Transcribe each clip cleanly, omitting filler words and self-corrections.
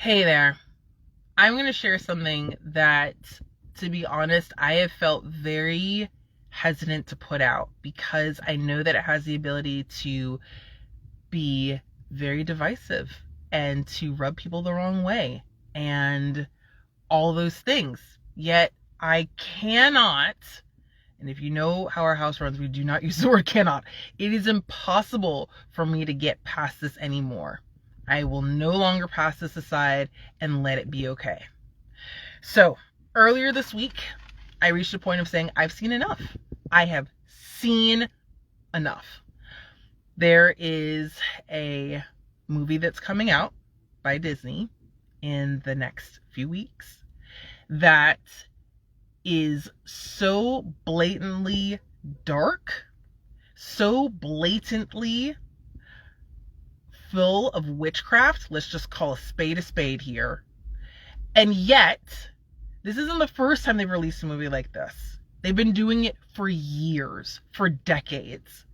Hey there. I'm going to share something that, to be honest, I have felt very hesitant to put out because I know that it has the ability to be very divisive and to rub people the wrong way and all those things. Yet I cannot, and if you know how our house runs, we do not use the word cannot. It is impossible for me to get past this anymore. I will no longer pass this aside and let it be okay. So, earlier this week, I reached a point of saying, I've seen enough. I have seen enough. There is a movie that's coming out by Disney in the next few weeks that is so blatantly dark, so blatantly full of witchcraft. Let's just call a spade here. And yet, this isn't the first time they've released a movie like this. They've been doing it for years, for decades.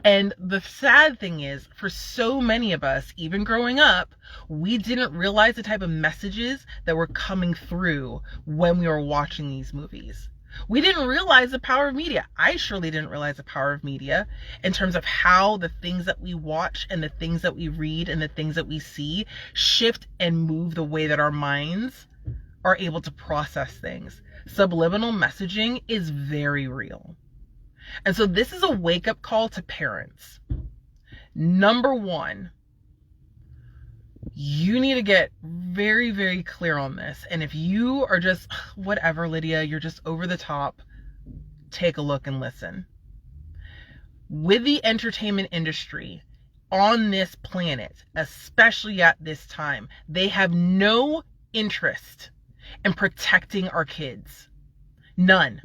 And the sad thing is, for so many of us, even growing up, we didn't realize the type of messages that were coming through when we were watching these movies. We didn't realize the power of media. I surely didn't realize the power of media in terms of how the things that we watch and the things that we read and the things that we see shift and move the way that our minds are able to process things. Subliminal messaging is very real. And so this is a wake-up call to parents. Number one, you need to get very, very clear on this. And if you are just, whatever, Lydia, you're just over the top, take a look and listen. With the entertainment industry on this planet, especially at this time, they have no interest in protecting our kids. None.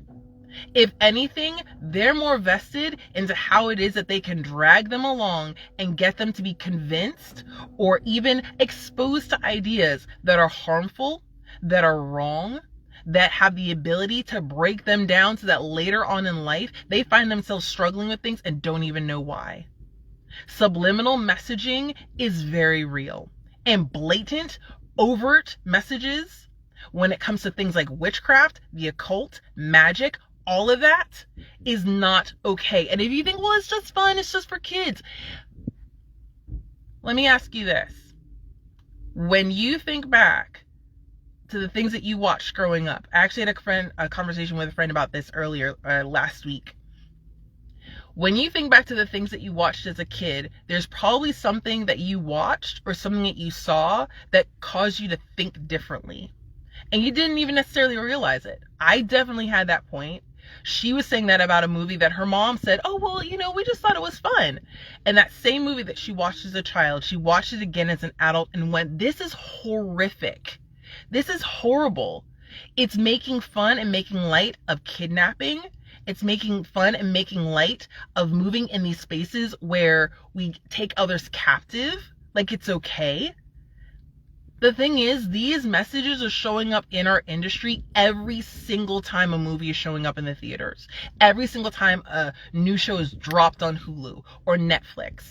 If anything, they're more vested into how it is that they can drag them along and get them to be convinced or even exposed to ideas that are harmful, that are wrong, that have the ability to break them down so that later on in life, they find themselves struggling with things and don't even know why. Subliminal messaging is very real. And blatant, overt messages, when it comes to things like witchcraft, the occult, magic, all of that is not okay. And if you think, well, it's just fun, it's just for kids. Let me ask you this. When you think back to the things that you watched growing up, I actually had a conversation with a friend about this earlier, last week. When you think back to the things that you watched as a kid, there's probably something that you watched or something that you saw that caused you to think differently. And you didn't even necessarily realize it. I definitely had that point. She was saying that about a movie that her mom said, oh, well, we just thought it was fun. And that same movie that she watched as a child, she watched it again as an adult and went, this is horrific. This is horrible. It's making fun and making light of kidnapping. It's making fun and making light of moving in these spaces where we take others captive. Like it's okay. The thing is, these messages are showing up in our industry every single time a movie is showing up in the theaters. Every single time a new show is dropped on Hulu or Netflix.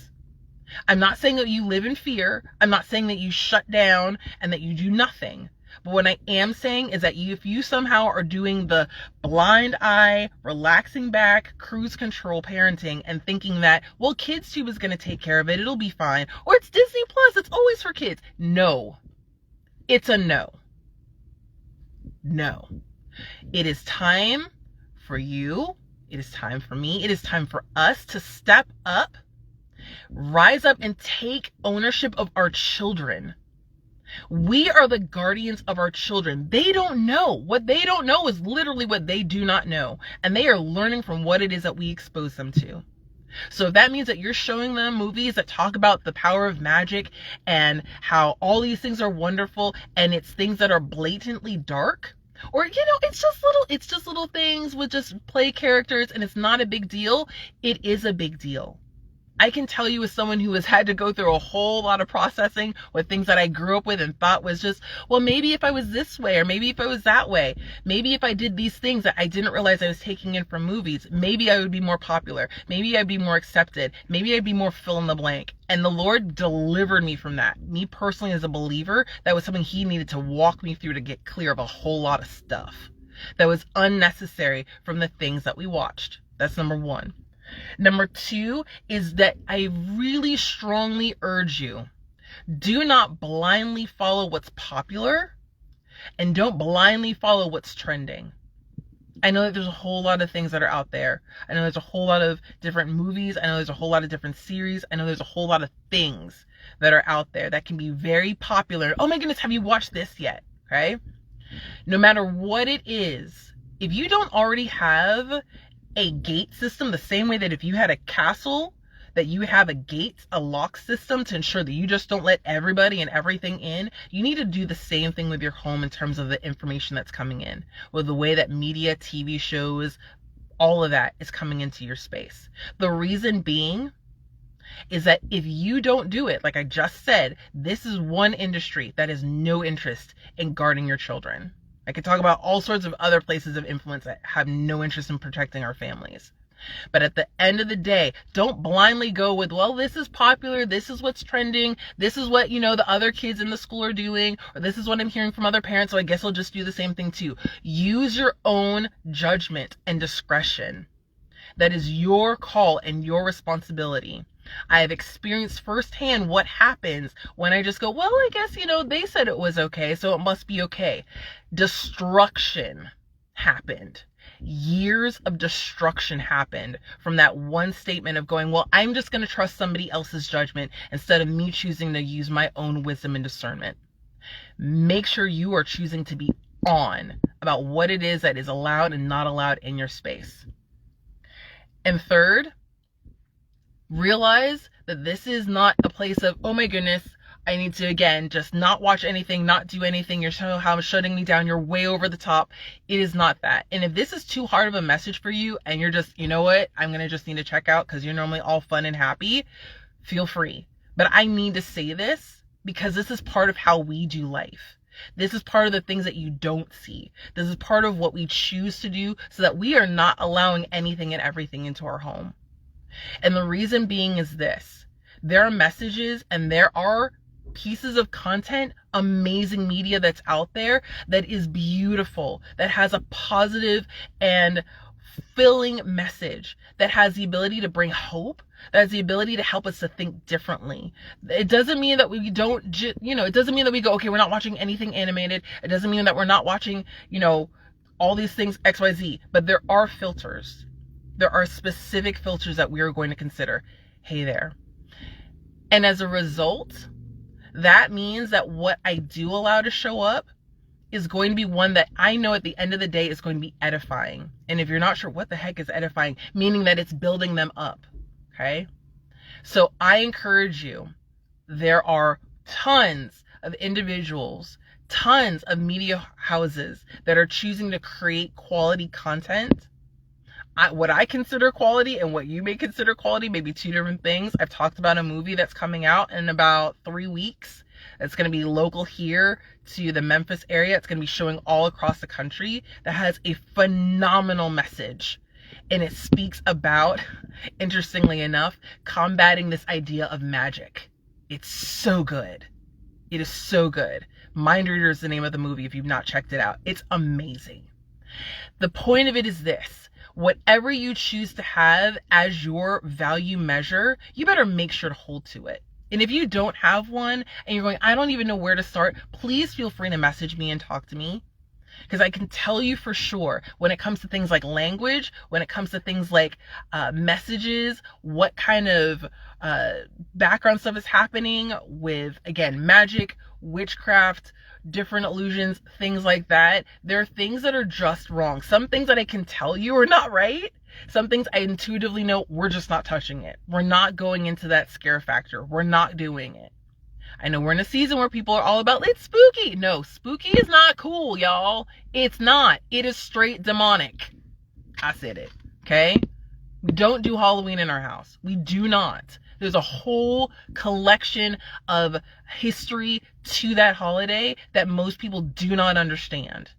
I'm not saying that you live in fear. I'm not saying that you shut down and that you do nothing. But what I am saying is that if you somehow are doing the blind eye, relaxing back, cruise control parenting and thinking that, well, KidsTube is going to take care of it, it'll be fine, or it's Disney Plus, it's always for kids. No. It's a no. No. It is time for you. It is time for me. It is time for us to step up, rise up, and take ownership of our children. We are the guardians of our children. They don't know. What they don't know is literally what they do not know. And they are learning from what it is that we expose them to. So if that means that you're showing them movies that talk about the power of magic and how all these things are wonderful and it's things that are blatantly dark, or it's just little things with just play characters and it's not a big deal, it is a big deal. I can tell you as someone who has had to go through a whole lot of processing with things that I grew up with and thought was just, well, maybe if I was this way, or maybe if I was that way, maybe if I did these things that I didn't realize I was taking in from movies, maybe I would be more popular. Maybe I'd be more accepted. Maybe I'd be more fill in the blank. And the Lord delivered me from that. Me personally, as a believer, that was something He needed to walk me through to get clear of a whole lot of stuff that was unnecessary from the things that we watched. That's number one. Number two is that I really strongly urge you, do not blindly follow what's popular and don't blindly follow what's trending. I know that there's a whole lot of things that are out there. I know there's a whole lot of different movies. I know there's a whole lot of different series. I know there's a whole lot of things that are out there that can be very popular. Oh my goodness, have you watched this yet? Okay? No matter what it is, if you don't already have a gate system, the same way that if you had a castle, that you have a gate, a lock system to ensure that you just don't let everybody and everything in, you need to do the same thing with your home in terms of the information that's coming in, with the way that media, TV shows, all of that is coming into your space. The reason being is that if you don't do it, like I just said, this is one industry that has no interest in guarding your children. I could talk about all sorts of other places of influence that have no interest in protecting our families. But at the end of the day, don't blindly go with, well, this is popular, this is what's trending, this is what, the other kids in the school are doing, or this is what I'm hearing from other parents, so I guess I'll just do the same thing too. Use your own judgment and discretion. That is your call and your responsibility. I have experienced firsthand what happens when I just go, well, I guess, they said it was okay, so it must be okay. Destruction happened. Years of destruction happened from that one statement of going, well, I'm just going to trust somebody else's judgment instead of me choosing to use my own wisdom and discernment. Make sure you are choosing to be on about what it is that is allowed and not allowed in your space. And third, realize that this is not a place of, oh my goodness, I need to, again, just not watch anything, not do anything. You're somehow shutting me down. You're way over the top. It is not that. And if this is too hard of a message for you and you're just, you know what, I'm going to just need to check out because you're normally all fun and happy, feel free. But I need to say this because this is part of how we do life. This is part of the things that you don't see. This is part of what we choose to do so that we are not allowing anything and everything into our home. And the reason being is this. There are messages and there are pieces of content, amazing media that's out there that is beautiful, that has a positive and filling message, that has the ability to bring hope, that has the ability to help us to think differently. It doesn't mean that we don't, it doesn't mean that we go, okay, we're not watching anything animated. It doesn't mean that we're not watching, all these things XYZ, but there are filters. There are specific filters that we are going to consider. Hey there. And as a result, that means that what I do allow to show up is going to be one that I know at the end of the day is going to be edifying. And if you're not sure what the heck is edifying, meaning that it's building them up. Okay? So I encourage you, there are tons of individuals, tons of media houses that are choosing to create quality content. What I consider quality and what you may consider quality may be two different things. I've talked about a movie that's coming out in about 3 weeks. It's going to be local here to the Memphis area. It's going to be showing all across the country that has a phenomenal message. And it speaks about, interestingly enough, combating this idea of magic. It's so good. It is so good. Mind Reader is the name of the movie if you've not checked it out. It's amazing. The point of it is this. Whatever you choose to have as your value measure, you better make sure to hold to it. And if you don't have one and you're going, I don't even know where to start, please feel free to message me and talk to me. Because I can tell you for sure, when it comes to things like language, when it comes to things like messages, what kind of background stuff is happening with, again, magic, witchcraft, different illusions, things like that. There are things that are just wrong. Some things that I can tell you are not right. Some things I intuitively know we're just not touching it. We're not going into that scare factor. We're not doing it. I know we're in a season where people are all about, it's spooky. No, spooky is not cool, y'all. It's not. It is straight demonic. I said it. Okay? We don't do Halloween in our house. We do not. There's a whole collection of history to that holiday that most people do not understand.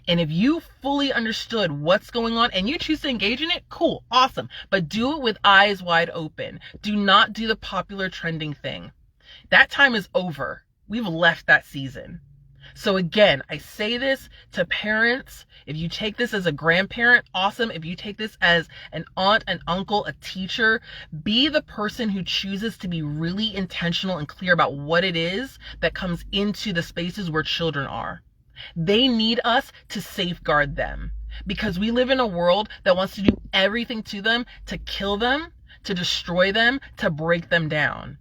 And if you fully understood what's going on and you choose to engage in it, cool, awesome. But do it with eyes wide open. Do not do the popular trending thing. That time is over. We've left that season. So again, I say this to parents. If you take this as a grandparent, awesome. If you take this as an aunt, an uncle, a teacher, be the person who chooses to be really intentional and clear about what it is that comes into the spaces where children are. They need us to safeguard them because we live in a world that wants to do everything to them, to kill them, to destroy them, to break them down.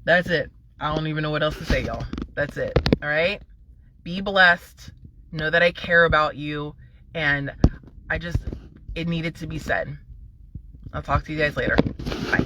That's it. I don't even know what else to say, y'all. That's it. All right? Be blessed. Know that I care about you. And it needed to be said. I'll talk to you guys later. Bye.